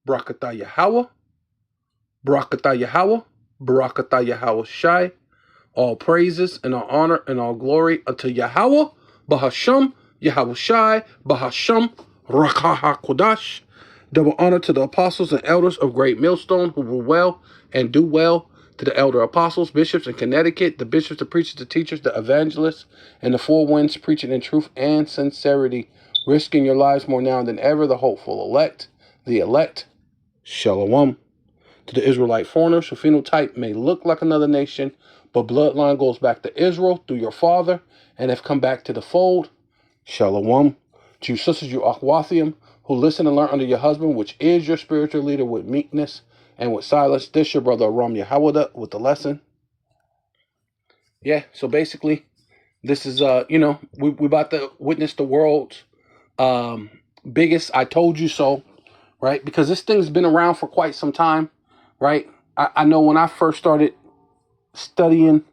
Barakatah Yahweh, Barakatah Yahweh, Barakatah Yahweh Shai. All praises and all honor and all glory unto Yahweh, Bahasham, Yahweh Shai, Bahasham, Rakaha Kodash. Double honor to the apostles and elders of Great Millstone who rule well and do well, to the elder apostles, bishops in Connecticut, the bishops, the preachers, the teachers, the evangelists, and the four winds preaching in truth and sincerity, risking your lives more now than ever, the hopeful elect, the elect, Shalom. To the Israelite foreigners, whose phenotype may look like another nation, but bloodline goes back to Israel through your father and have come back to the fold, Shalom. To you sisters, you Akhwathium, who listen and learn under your husband, which is your spiritual leader, with meekness and with silence. This your brother Aram Yahawada with the lesson. Yeah, so basically, this is, we about to witness the world's biggest I told you so, right? Because this thing's been around for quite some time, right? I know when I first started studying,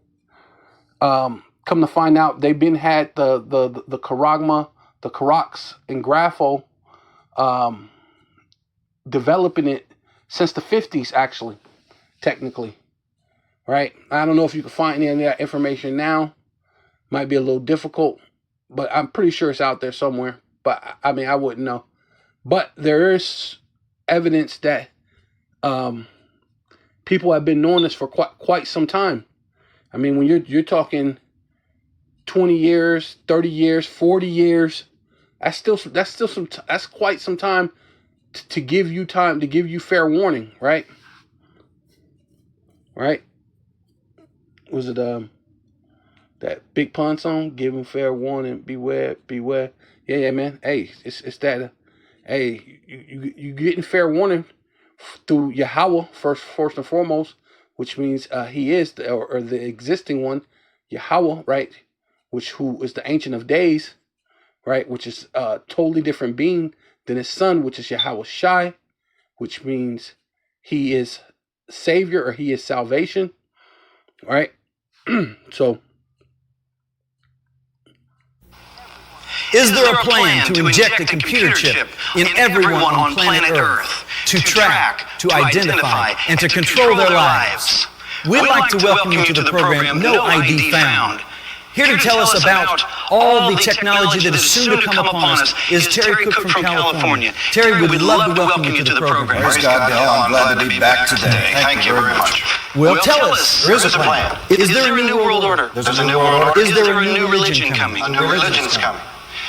come to find out they've been had the Karagma, the Karaks and Grapho, developing it since the 50s, actually, technically, right? I don't know if you can find any of that information now. Might be a little difficult, but I'm pretty sure it's out there somewhere. But I mean, I wouldn't know. But there is evidence that people have been knowing this for quite some time. I mean, when you're talking 20 years, 30 years, 40 years, that's quite some time to give you time, to give you fair warning, right? Right? Was it that Big Pun song? Give him fair warning, beware, beware. Yeah, man. Hey, it's that. Hey, you getting fair warning through Yahweh first and foremost, which means he is the existing one, Yahweh, right? Who is the Ancient of Days, right? Which is a totally different being than his son, which is Yahweh Shai, which means he is Savior or he is salvation, right? So, is there a plan to inject a computer chip in everyone on planet Earth to track, to identify, and to control their lives? We'd like to welcome you to the program No ID Found. Here to tell us about all the technology that is soon to come upon us is Terry Cook from California. Terry, we'd love to welcome you to the program. Praise God, Dale. I'm glad to be back today. Thank you very much. Well, tell us, there is a plan. Is there a new world order? There's a new world order. Is there a new religion coming? A new religion's coming.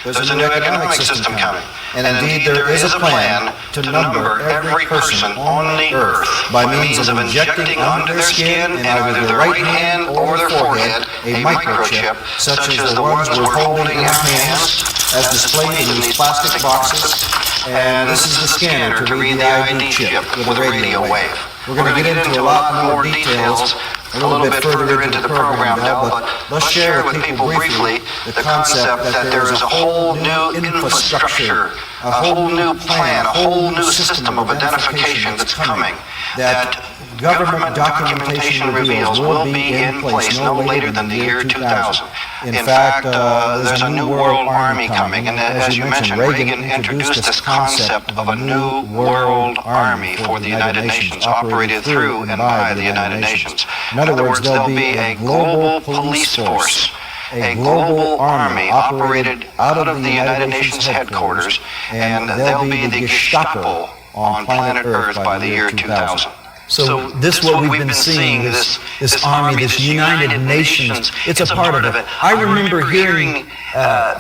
There's a new economic system coming. And indeed, there is a plan to number every person on the earth by means of injecting under their skin, in either their right hand or their forehead, a microchip, such as the ones we're holding in our hands, as displayed in these plastic boxes. And this is the scanner to read the ID chip with a radio wave. We're going to get into a lot more details a little bit further into the program now, but let's share with people briefly the concept that there is a whole new infrastructure, a whole new plan, a whole new system of identification that's coming, that government documentation reveals will be in place no later than the year 2000. In fact, there's a new world army coming, and as you mentioned, Reagan introduced this concept of a new world army for the United Nations, operated through and by the United Nations. In other words, there'll be a global police force, a global army operated out of the United Nations headquarters, and they'll be the Gestapo on planet Earth by the year 2000. So this what we've been seeing, this army, this United Nations, it's a part of it. I remember hearing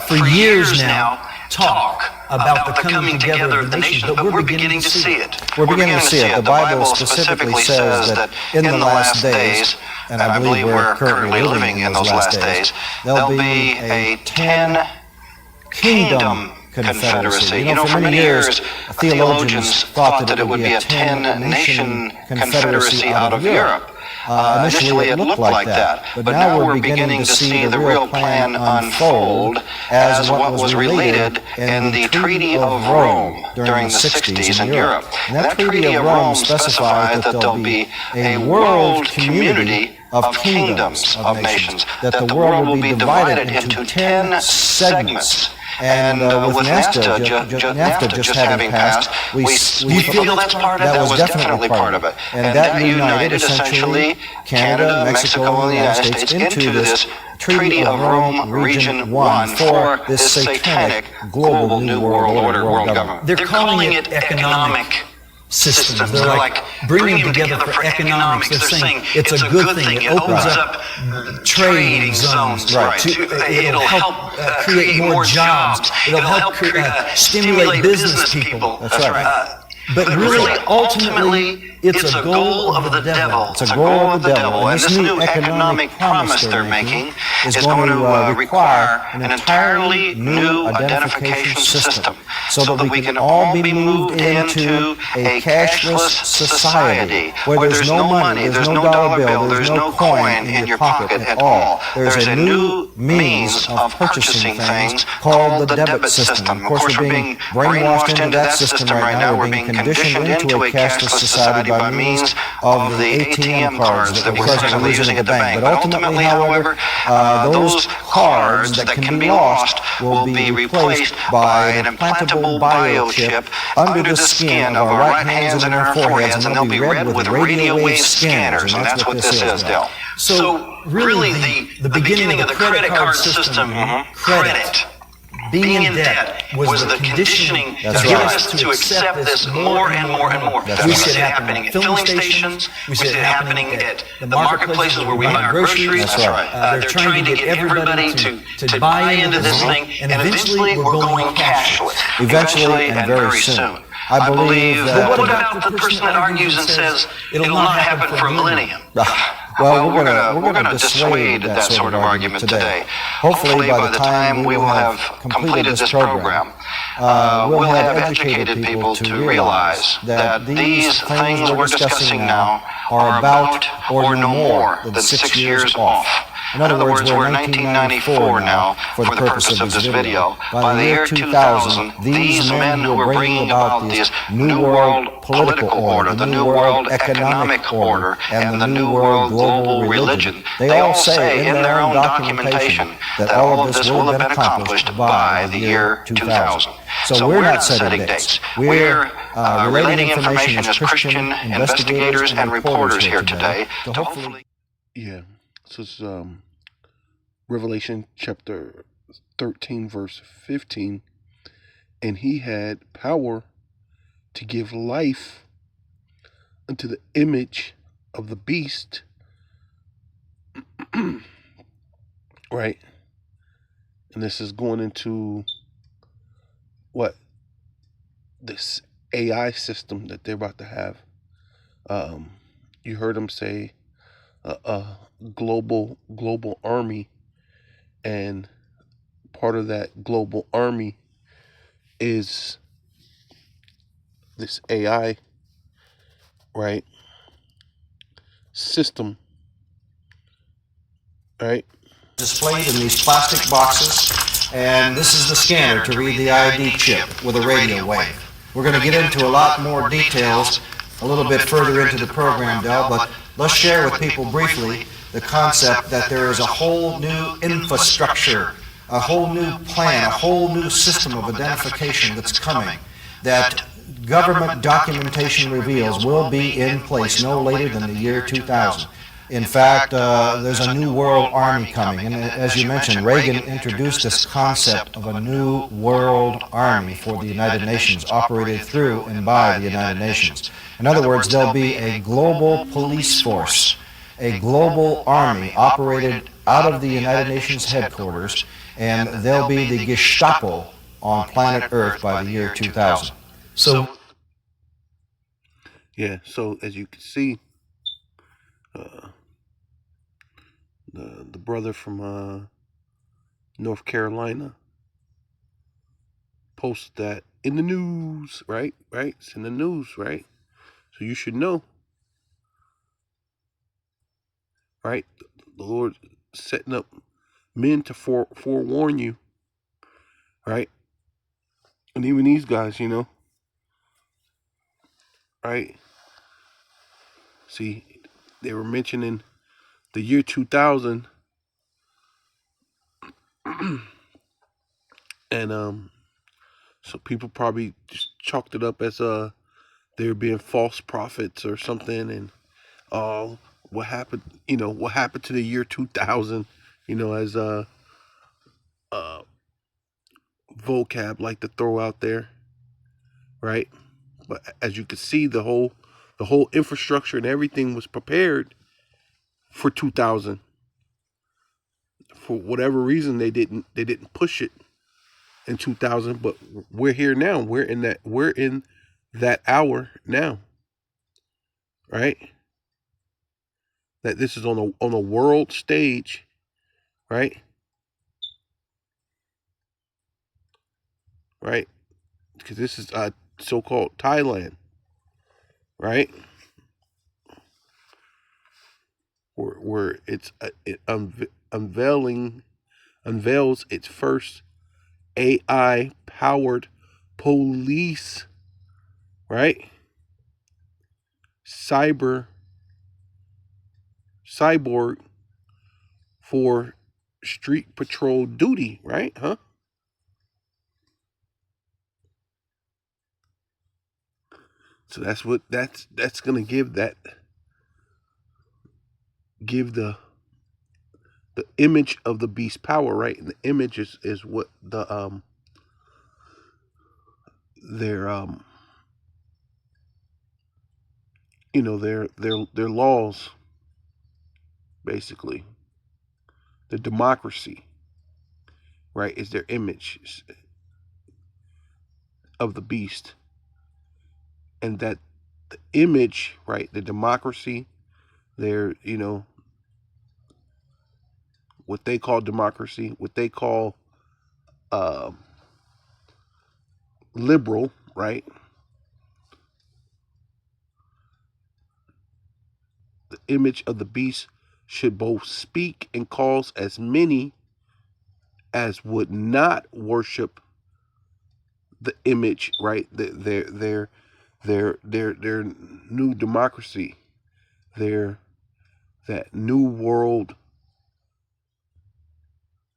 for years now talk about the coming together of the nations, but we're beginning to see it. We're beginning to see it. The Bible specifically says that in the last days, and I believe we're currently living in those last days, there'll be a 10-kingdom confederacy. You know, for many years, theologians thought that it would be a 10-nation confederacy out of Europe. Initially, it looked like that, but now we're beginning to see the real plan unfold as what was related in the Treaty of Rome during the 60s in Europe. And that Treaty of Rome specifies that there'll be a world community of kingdoms, of nations, that the world will be divided into 10 segments. And with NAFTA just having passed, do you feel that's part of it? That was definitely part of it. And that united essentially Canada, Mexico, and the United States into this Treaty of Rome Region 1 for this satanic global New World Order world government. They're calling it economic systems. They're like bringing them together for economics. They're saying it's a good thing. It opens up trading zones. It'll help create more jobs. It'll help stimulate business people. That's right. But really, ultimately, it's a goal of the devil. It's a goal of the devil. And this new economic promise they're making is going to require an entirely new identification system so that we can all be moved into a cashless society where there's no money, there's no dollar bill, there's no coin in your pocket at all. There's a new means of purchasing things called the debit system. Of course, we're being brainwashed into that system right now. We're being conditioned into a cashless society by means of the ATM cards that we're presently using at the bank. But ultimately, however, those cards that can be lost will be replaced by an implantable biochip under the skin of our right hands and our foreheads, and they'll be read with radio wave scanners, and that's what this is, Del. So really, the beginning of the credit card system, credit, being in debt, was the conditioning to get us to accept this more and more and more. We see it happening at filling stations. We see it happening at the marketplaces where we buy our groceries. That's right. They're trying to get everybody to buy into this thing, and eventually we're going cashless. Eventually and very soon. I believe that... But what about the person that argues and says it'll not happen for a millennium? Well, we're going to dissuade that sort of argument today. Hopefully, by the time we will have completed this program, we'll have educated people to realize that these things we're discussing now are about or no more than 6 years off. In other words, we're in 1994 now for the purpose of this video. By the year 2000, these men who are bringing about this New World political order, the New World economic order, and the New World global religion, they all say in their own documentation that all of this will have been accomplished by the year 2000. So we're not setting dates. We're relating information as Christian investigators and reporters here today to hopefully... Yeah. So it's Revelation chapter 13, verse 15. And he had power to give life unto the image of the beast. Right? And this is going into what? This AI system that they're about to have. You heard them say global army, and part of that global army is this AI, right, system, right? Displayed in these plastic boxes, and this is the scanner to read the ID chip with a radio wave. We're going to get into a lot more details a little bit further into the program, Del, but let's share with people briefly the concept that there is a whole new infrastructure, a whole new plan, a whole new system of identification that's coming, that government documentation reveals will be in place no later than the year 2000. In fact, there's a new world army coming, and as you mentioned, Reagan introduced this concept of a new world army for the United Nations, operated through and by the United Nations. In other words, there'll be a global police force, a global army operated out of the United Nations headquarters, and they'll be the Gestapo on planet Earth by the year 2000. So, yeah, so as you can see, the brother from North Carolina posted that in the news, right? It's in the news, right? So you should know, right? The Lord setting up men to forewarn you, right? And even these guys, you know, right? See, they were mentioning the year 2000 And so people probably just chalked it up as they were being false prophets or something. And what happened? What happened to the year 2000? As uh vocab like to throw out there, right? But as you can see, the whole infrastructure and everything was prepared for 2000. For whatever reason, they didn't push it in 2000, but we're here now. We're in that hour now, right? That this is on a world stage, right? Right? Because this is so-called Thailand, right? Where it unveils its first AI powered police, right? Cyborg for street patrol duty, right? Huh? So that's gonna give the image of the beast power, right? And the image is what the their their laws, basically. The democracy, right, is their image of the beast. And that the image, right, the democracy, their what they call democracy, what they call uh, liberal, right? The image of the beast should both speak and cause as many as would not worship the image, right? Their new democracy, their that new world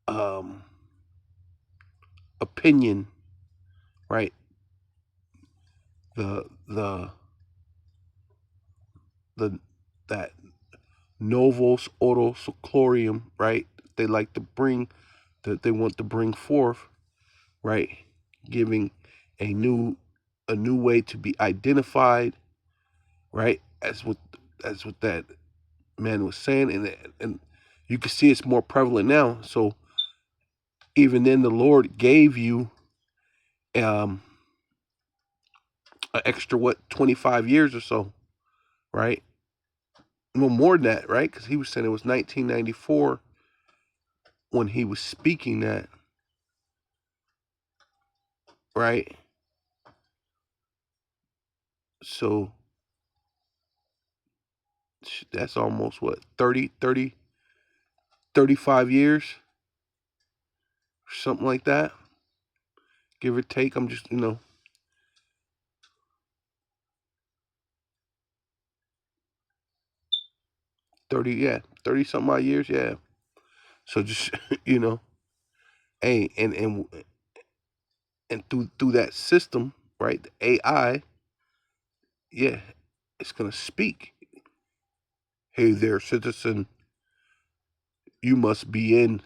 um, opinion, right? The the that novos ordo seclorum, right? They like to bring that they want to bring forth, right? Giving a new way to be identified, right? As what that man was saying, and you can see it's more prevalent now. So even then, the Lord gave you um an extra 25 years or so, right? Well, more than that, right? Because he was saying it was 1994 when he was speaking that, right? So that's almost what 35 years, something like that, give or take. I'm just 30, yeah, 30 something odd years, yeah. So just hey, and through that system, right, the AI, yeah, it's gonna speak. Hey there, citizen, you must be in.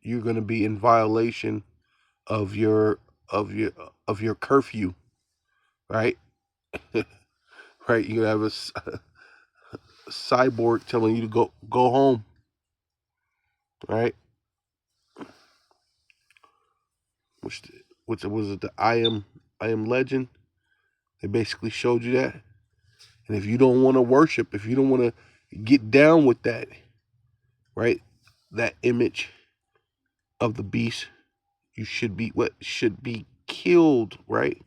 You're gonna be in violation of your of your of your curfew, right? Right, you have a cyborg telling you to go home, right? Which was it? The I am Legend. They basically showed you that. And if you don't want to worship, if you don't want to get down with that, right? That image of the beast, you should be killed, right?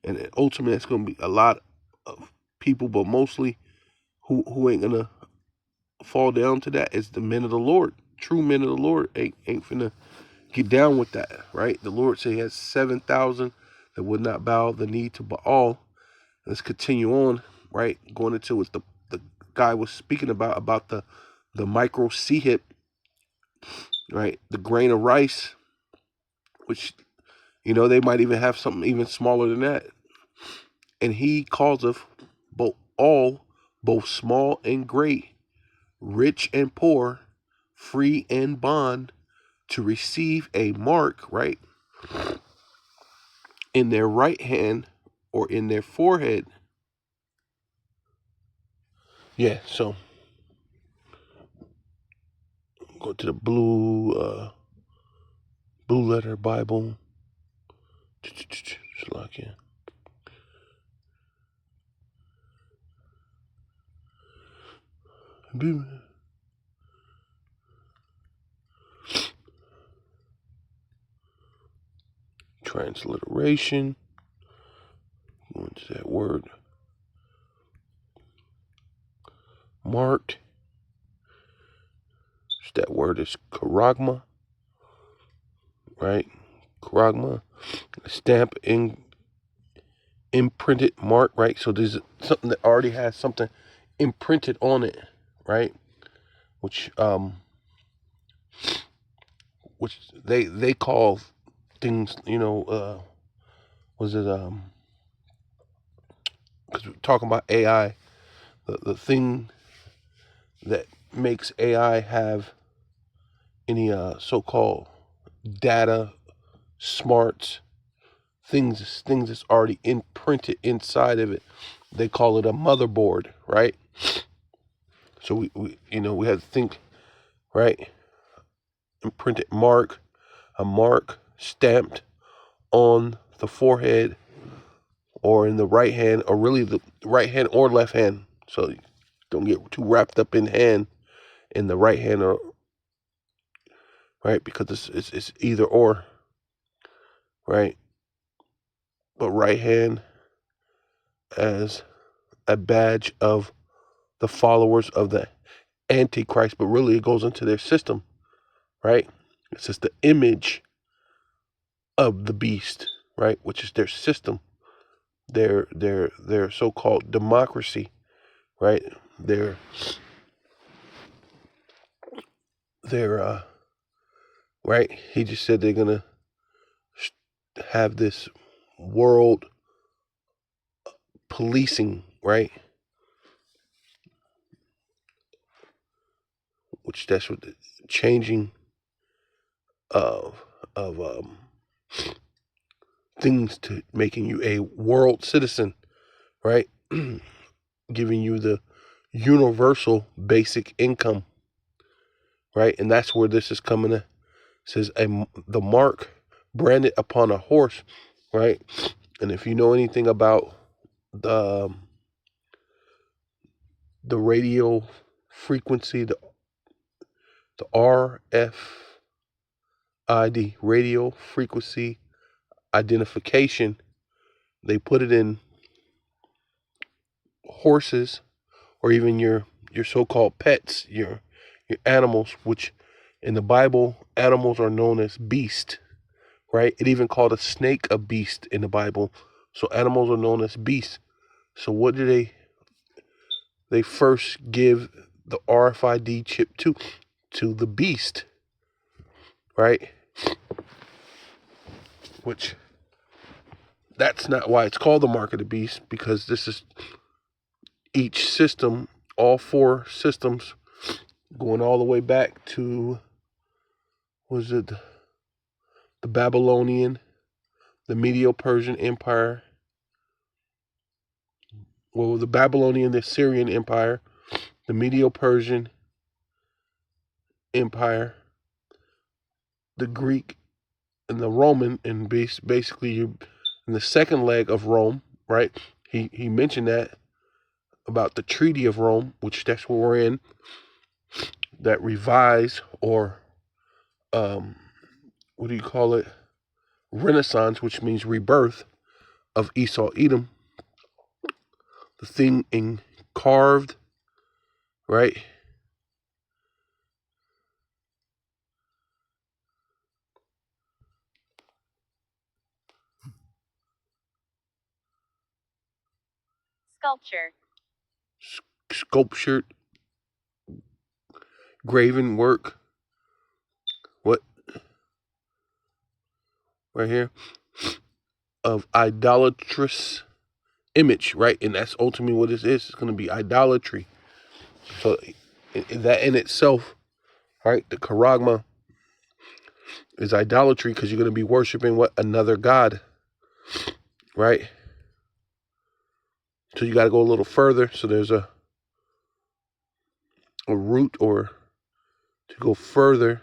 And ultimately, that's going to be a lot of people, but mostly who ain't gonna fall down to that is the men of the Lord. True men of the Lord ain't finna get down with that, right? The Lord said He has 7,000 that would not bow the knee to Baal. Let's continue on, right? Going into what the guy was speaking about the micro hip, right? The grain of rice, which, they might even have something even smaller than that. And he causeth both small and great, rich and poor, free and bond, to receive a mark, right, in their right hand or in their forehead. Yeah, so go to the blue letter Bible. Slovakia. Transliteration. Go into that word. Marked. That word is charagma, right? Charagma. Stamp imprinted mark, right? So there's something that already has something imprinted on it, right? Which they call things, was it because we're talking about AI, the thing that makes AI have any so-called data smarts, things that's already imprinted inside of it. They call it a motherboard, right? So we have to think, right? Imprinted mark, a mark stamped on the forehead or in the right hand, or really the right hand or left hand. So don't get too wrapped up in the right hand, or right, because it's either or, right? But right hand as a badge of the followers of the Antichrist, but really it goes into their system, right? It's just the image of the beast, right? Which is their system, their so-called democracy, right? Their right. He just said they're gonna have this world policing, right? Which that's what the changing of things to making you a world citizen, right? Giving you the universal basic income, right? And that's where this is coming in. It says the mark branded upon a horse, right? And if you know anything about the radio frequency, the RFID, radio frequency identification, they put it in horses, or even your so-called pets, your animals, which in the Bible, animals are known as beast, right? It even called a snake a beast in the Bible. So animals are known as beasts. So what do they first give the RFID chip to the beast, right? Which that's not why it's called the mark of the beast, because this is each system, all four systems, going all the way back to, was it the Babylonian, the Medo-Persian Empire, well, the Babylonian, the Syrian Empire, the Medo-Persian Empire, the Greek, and the Roman, and basically you in the second leg of Rome, right? He mentioned that about the Treaty of Rome, which that's where we're in, that revised, or what do you call it? Renaissance, which means rebirth, of Esau Edom. The thing in carved, right? Sculptured, graven work. What? right here, of idolatrous image, right? And that's ultimately what it is. It's going to be idolatry. So that in itself, right, the charagma is idolatry, because you're going to be worshiping what? Another god, right? So you got to go a little further. So there's a route, or to go further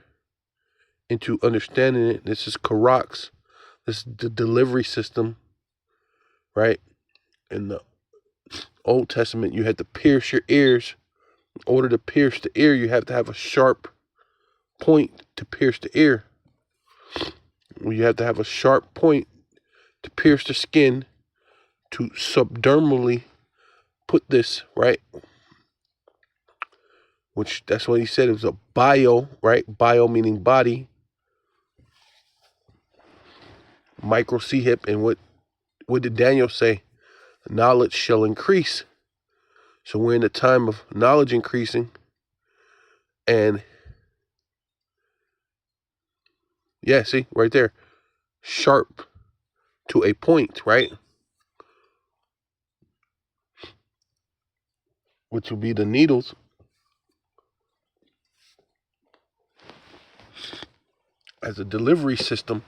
into understanding it. This is Karak's. This is the delivery system, right? In the Old Testament, you had to pierce your ears. In order to pierce the ear, you have to have a sharp point to pierce the ear. You have to have a sharp point to pierce the skin, to subdermally put this, right? Which, that's what he said, it was a bio, right? Bio meaning body. Micro C hip. And what did Daniel say? Knowledge shall increase. So we're in the time of knowledge increasing. And yeah, see, right there. Sharp to a point, right? Which will be the needles. As a delivery system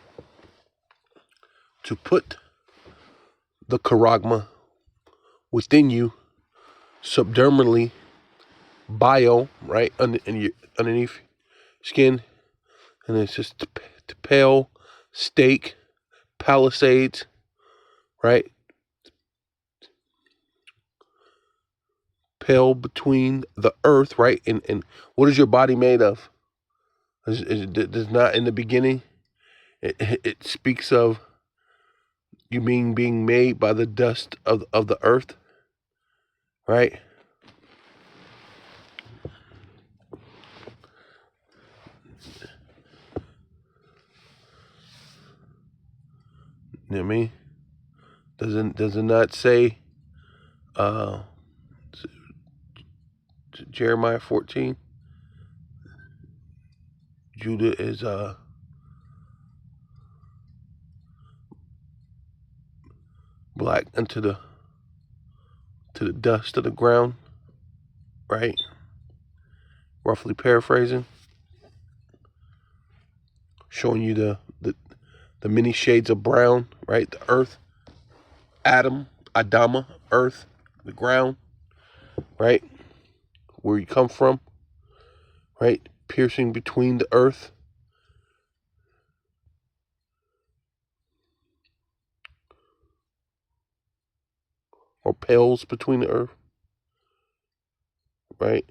to put the charagma within you, subdermally, bio, right, underneath skin. And it's just to pale, stake, palisades, right? Pale between the earth, right? And what is your body made of? Does not, in the beginning, it speaks of you being made by the dust of the earth, right? You know what I mean? Does it not say Jeremiah 14? Judah is black unto the dust of the ground, right? Roughly paraphrasing, showing you the many shades of brown, right? The earth, Adam, Adama, earth, the ground, right? Where you come from, right? Piercing between the earth. Or pales between the earth, right?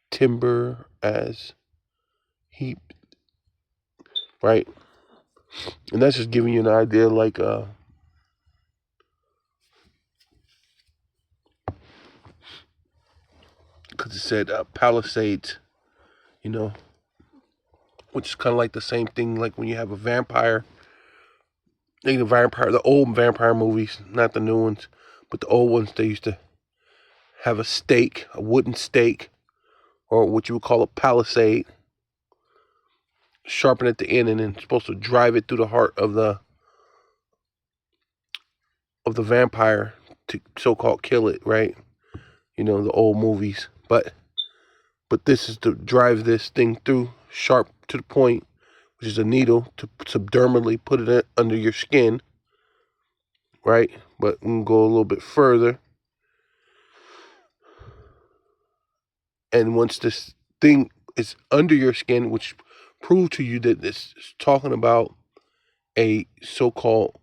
Timber as heap, right? And that's just giving you an idea, like because it said palisades, you know, which is kind of like the same thing, like when you have a vampire. Like the old vampire movies, not the new ones, but the old ones, they used to have a stake, a wooden stake, or what you would call a palisade, sharpened at the end, and then supposed to drive it through the heart of the vampire to so-called kill it, right? You know, the old movies. But this is to drive this thing through, sharp to the point, which is a needle, to subdermally put it under your skin, right? But we can go a little bit further. And once this thing is under your skin, which proves to you that this is talking about a so-called,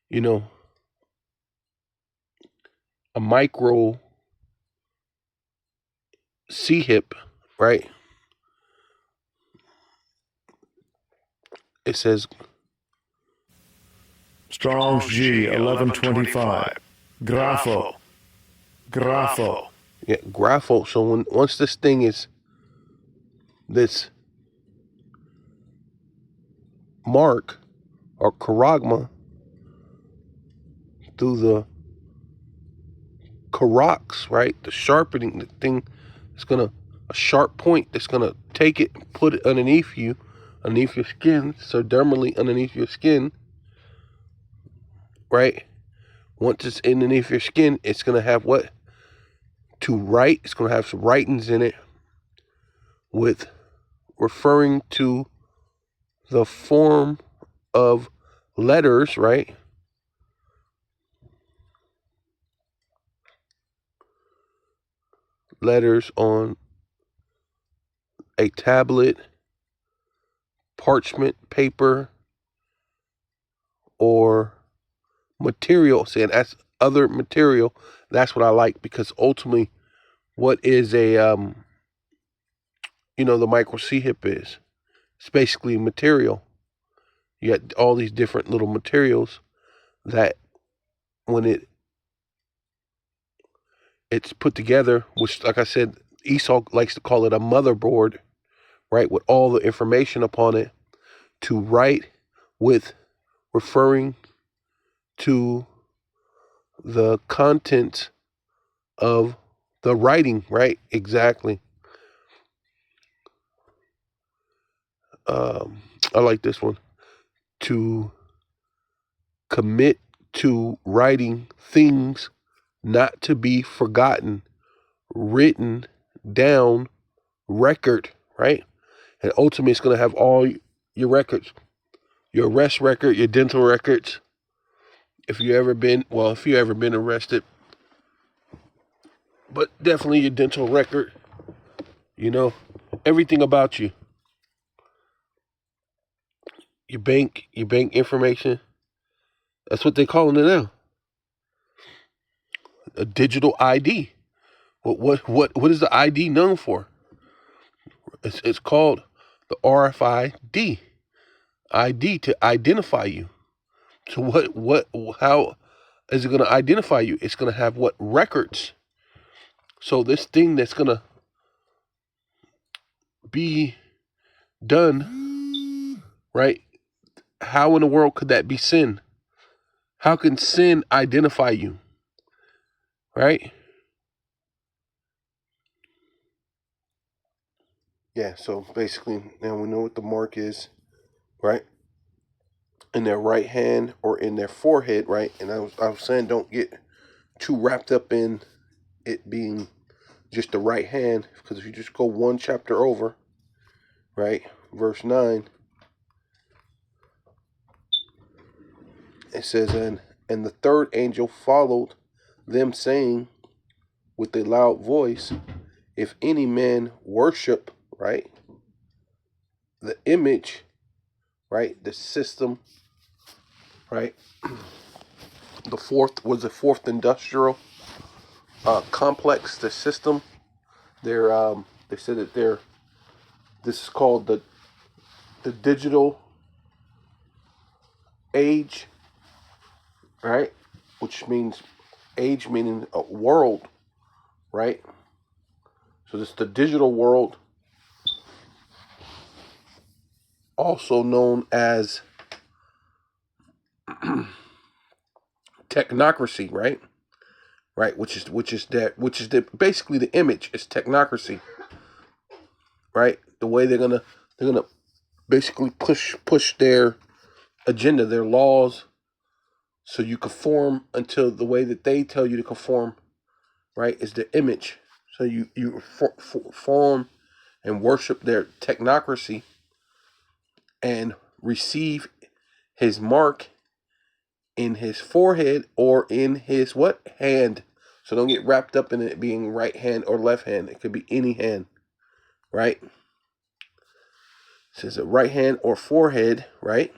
you know, a micro C-hip, right? It says Strong's G 1125. Grapho. yeah, grapho. So once this thing is this mark or charagma through the Karax, right? The sharpening, the thing It's gonna a sharp point that's gonna take it and put it underneath you, underneath your skin, so dermally underneath your skin, right? Once it's underneath your skin, it's gonna have what? To write. It's gonna have some writings in it with referring to the form of letters, right? Letters on a tablet, parchment paper, or material. Saying that's other material. That's what I like, because ultimately, what is a the micro C hip is? It's basically material. You got all these different little materials that when it's put together, which, like I said, Esau likes to call it a motherboard, right, with all the information upon it, to write with referring to the content of the writing, right? Exactly. I like this one. To commit to writing things not to be forgotten, written down, record, right? And ultimately, it's going to have all your records, your arrest record, your dental records. If you ever been arrested, but definitely your dental record, everything about you, your bank information. That's what they're calling it now. A digital ID. What is the ID known for? It's called the RFID. ID to identify you. So how is it going to identify you? It's going to have what records? So this thing that's going to be done, right? How in the world could that be sin? How can sin identify you? Right? Yeah, so basically now we know what the mark is, right? In their right hand or in their forehead, right? And I was saying, don't get too wrapped up in it being just the right hand, because if you just go one chapter over, right, verse 9, it says, and the third angel followed them, saying with a loud voice, if any man worship, right, the image, right, the system, right, the fourth industrial complex, the system. They said that this is called the digital age, right, which means age meaning a world, right? So this is the digital world, also known as technocracy, right? Right, which is basically the image is technocracy, right? The way they're gonna basically push their agenda, their laws, so you conform until the way that they tell you to conform, right? Is the image. So you form and worship their technocracy and receive his mark in his forehead or in his what? Hand. So don't get wrapped up in it being right hand or left hand. It could be any hand, right? It says a right hand or forehead, right?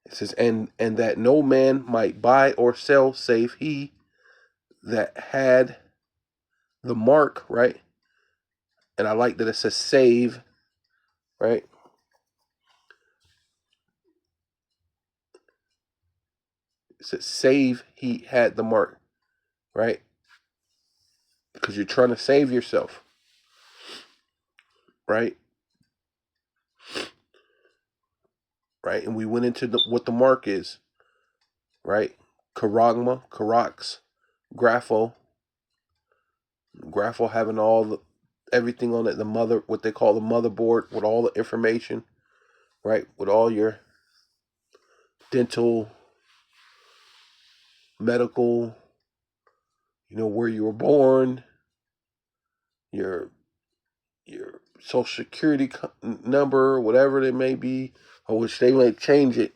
It says, and that no man might buy or sell save he that had the mark, right? And I like that it says save, right? It says save he had the mark, right? Because you're trying to save yourself, right? Right? And we went into what the mark is, right? Charagma, Charax, Grapho, Grapho having everything on it, what they call the motherboard with all the information, right? With all your dental, medical, where you were born, your social security number, whatever it may be, or which they may change it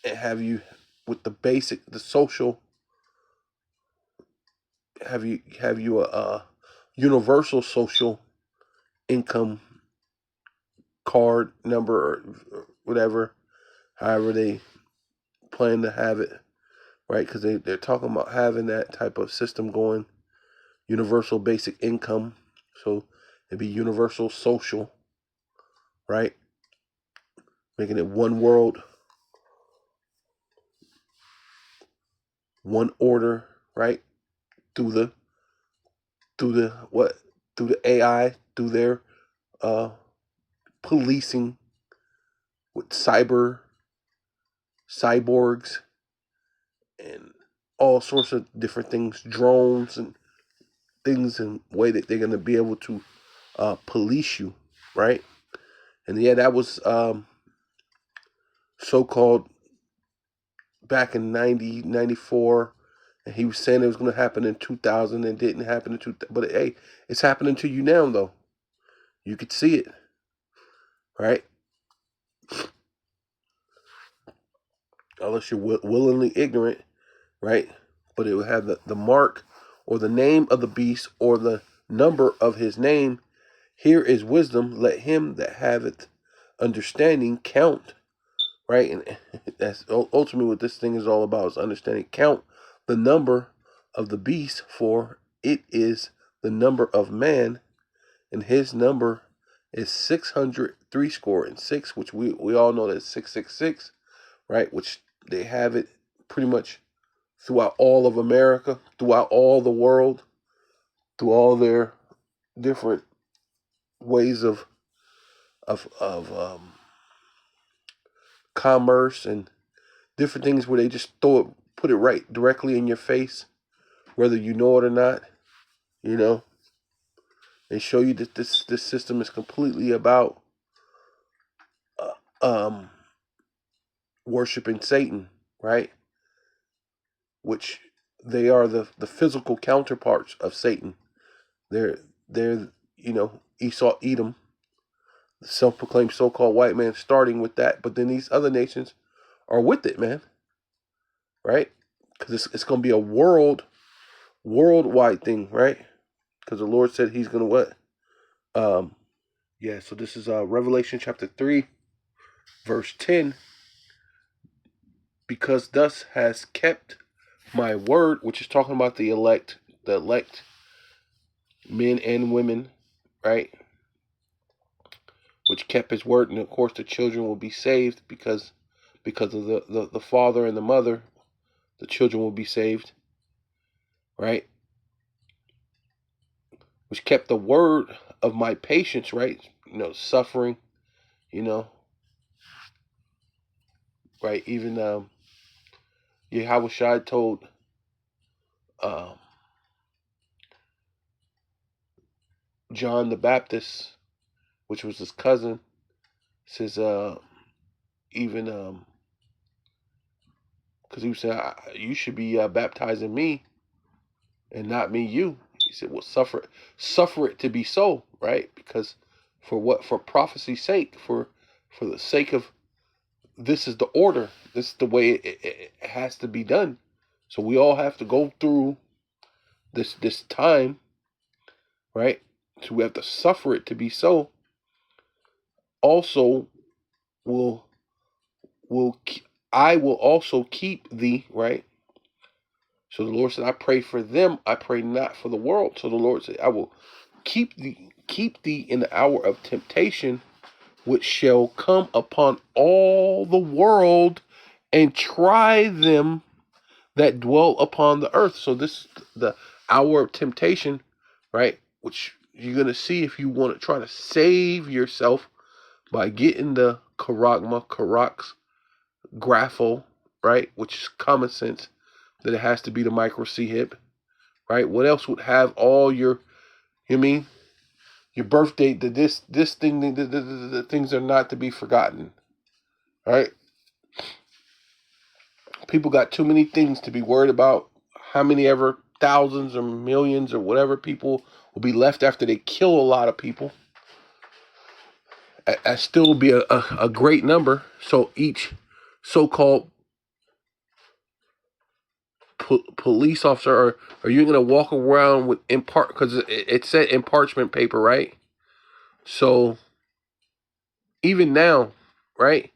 and have you with the social, have you a universal social income card number or whatever, however they plan to have it, right? Because they're talking about having that type of system going, universal basic income. So it'd be universal social, right? Making it one world, one order, right? Through the through the AI, through their policing with cyborgs and all sorts of different things, drones and things, in way that they're going to be able to police you, right? And yeah, that was so-called back in 94, and he was saying it was going to happen in 2000 and didn't happen in 2000. But hey, it's happening to you now, though. You could see it, right? Unless you're willingly ignorant, right? But it will have the mark or the name of the beast or the number of his name. Here is wisdom. Let him that haveth understanding count, right? And that's ultimately what this thing is all about, is understanding. Count the number of the beast, for it is the number of man, and his number is 600 which we all know that 666, right? Which they have it pretty much throughout all of America, throughout all the world, through all their different ways of commerce and different things, where they just put it right directly in your face, whether you know it or not. They show you that this system is completely about worshiping Satan, right? Which they are the physical counterparts of Satan. They're Esau, Edom, the self-proclaimed so-called white man, starting with that, but then these other nations are with it, man, right? Because it's going to be a worldwide thing, right? Because the Lord said He's going to what? So this is Revelation chapter 3, verse 10. Because thus has kept my word, which is talking about the elect men and women, right? Which kept His word, and of course the children will be saved because of the father and the mother. The children will be saved, right? Which kept the word of my patience, right? Suffering, right? Even Yahushua told John the Baptist, which was his cousin, says even because he was saying, you should be baptizing me and not me you. He said, well, suffer it to be so, right? Because for prophecy's sake, for the sake of, this is the order, this is the way it has to be done. So we all have to go through this time, right? So we have to suffer it to be so. Also, I will also keep thee, right? So the Lord said, I pray for them, I pray not for the world. So the Lord said, I will keep thee in the hour of temptation, which shall come upon all the world, and try them that dwell upon the earth. So this is the hour of temptation, right? Which you're going to see if you want to try to save yourself by getting the Karax, Grapho, right? Which is common sense, that it has to be the micro C hip, right? What else would have all your, you mean, your birth date, this thing, the things are not to be forgotten, right? People got too many things to be worried about. How many ever thousands or millions or whatever people will be left after they kill a lot of people. That still be a great number. So each so-called police officer, are you going to walk around with because it said in parchment paper, right? So even now, right,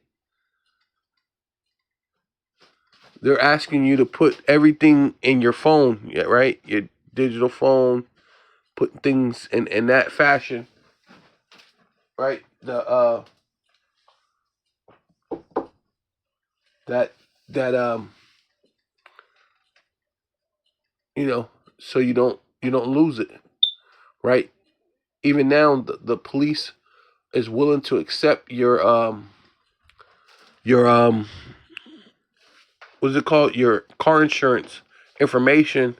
they're asking you to put everything in your phone, right? Your digital phone, put things in that fashion, right? That so you don't lose it, right? Even now, the police is willing to accept your what's it called, your car insurance information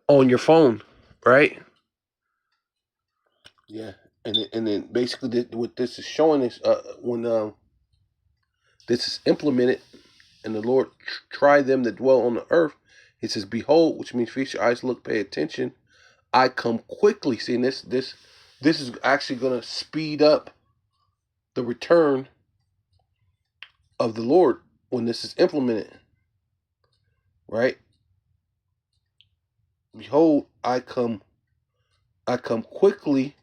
on your phone, right? Yeah, and then basically what this is showing is when this is implemented and the Lord try them that dwell on the earth, He says, "Behold," which means feast your eyes, look, pay attention. I come quickly. See, and this is actually going to speed up the return of the Lord when this is implemented, right? Behold, I come quickly.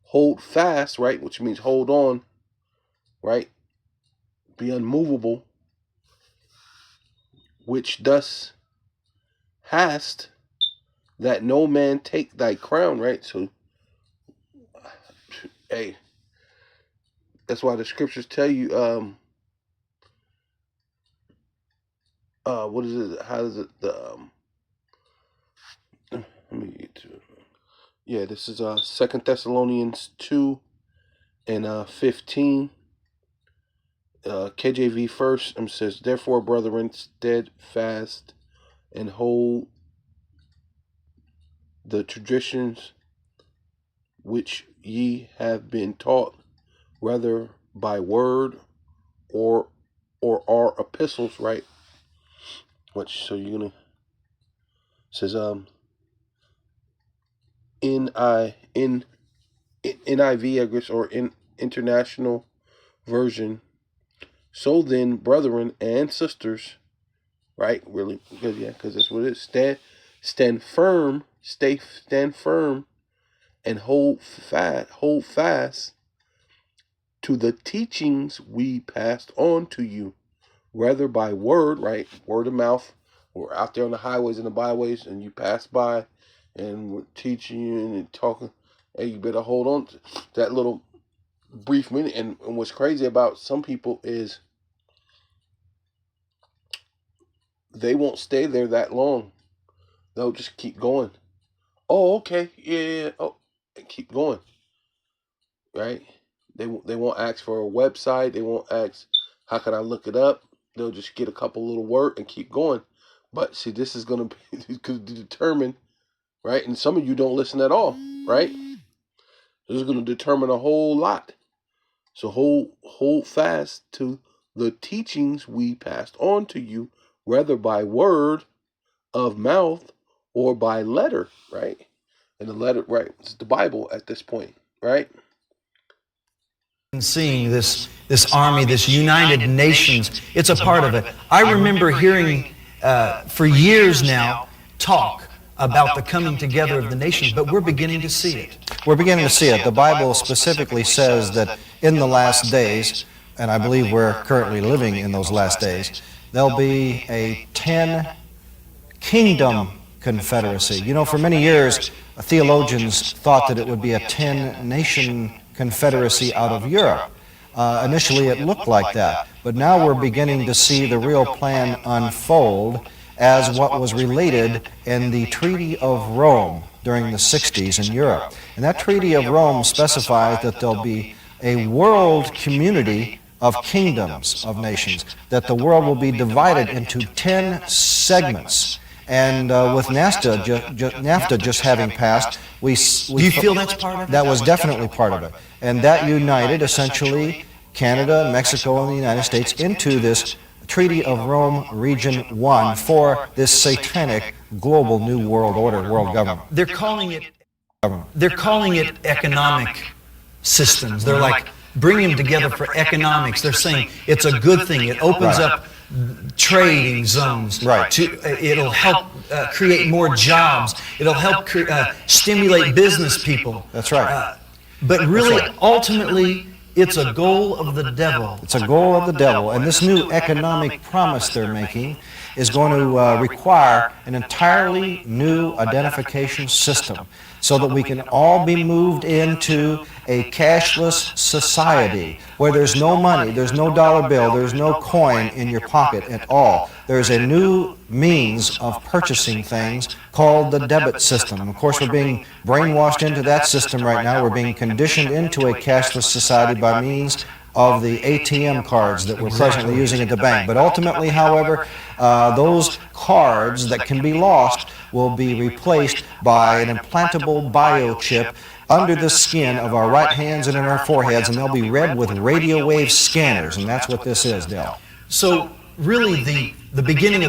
Hold fast, right? Which means hold on, right? Be unmovable, which thus hast, that no man take thy crown, right? So, hey, that's why the scriptures tell you, what is it? How does it? Let me get to it. Yeah, this is 2 Thessalonians 2 and 15. KJV first says, "Therefore, brethren, steadfast and hold the traditions which ye have been taught, whether by word or our epistles," right? Which, so you're gonna, says NIV, I guess, or in International Version. "So then, brethren and sisters," right? Really, because that's what it is. Stand firm, stand firm, and hold fast to the teachings we passed on to you, whether by word, right? Word of mouth. We're out there on the highways and the byways, and you pass by, and we're teaching you and talking. Hey, you better hold on to that little brief minute. And what's crazy about some people is they won't stay there that long. They'll just keep going. Oh, okay, yeah. Oh, and keep going, right? They won't ask for a website. They won't ask, how can I look it up? They'll just get a couple little word and keep going. But see, this is going to be determined, right? And some of you don't listen at all, right? This is going to determine a whole lot. So hold fast to the teachings we passed on to you, whether by word of mouth or by letter, right? And the letter, right, it's the Bible at this point, right? Seeing this army, this United Nations, it's a part of it. I remember hearing for years now talk about the coming together of the nations, but we're beginning to see it. We're beginning to see it. The Bible specifically says that in the last days, and I believe we're currently living in those last days, there'll be a 10-kingdom confederacy. You know, for many years, theologians thought that it would be a 10-nation confederacy out of Europe. Initially, it looked like that, but now we're beginning to see the real plan unfold as what was related in the Treaty of Rome during the 60s in Europe. And that Treaty of Rome specifies that there'll be a world community of kingdoms of nations, that the world will be divided into 10 segments. And with NAFTA just having passed, we Do you feel that's part of it? that was definitely part of it. And that united essentially Canada, Mexico, and the United States into this Treaty of Rome Region 1 for this satanic global new world order, world government. They're calling it economic systems. They're like bringing them together for economics. They're saying it's a good thing. It opens up trading zones. Right. It'll help create more jobs. It'll help stimulate business people. That's right. But really, ultimately, it's a goal of the devil. It's a goal of the devil, and this new economic promise they're making is going to require an entirely new identification system so that we can all be moved into a cashless society where there's no money, there's no dollar bill, there's no coin in your pocket at all. There's a new means of purchasing things called the debit system. Of course, we're being brainwashed into that system right now. We're being conditioned into a cashless society by means of the ATM cards that we're presently using at the bank. But ultimately, however, those cards that can be lost will be replaced by an implantable biochip under the skin of our right hands and in our foreheads, and they'll be read with radio wave scanners, and that's what this is, Dale. So really, the beginning of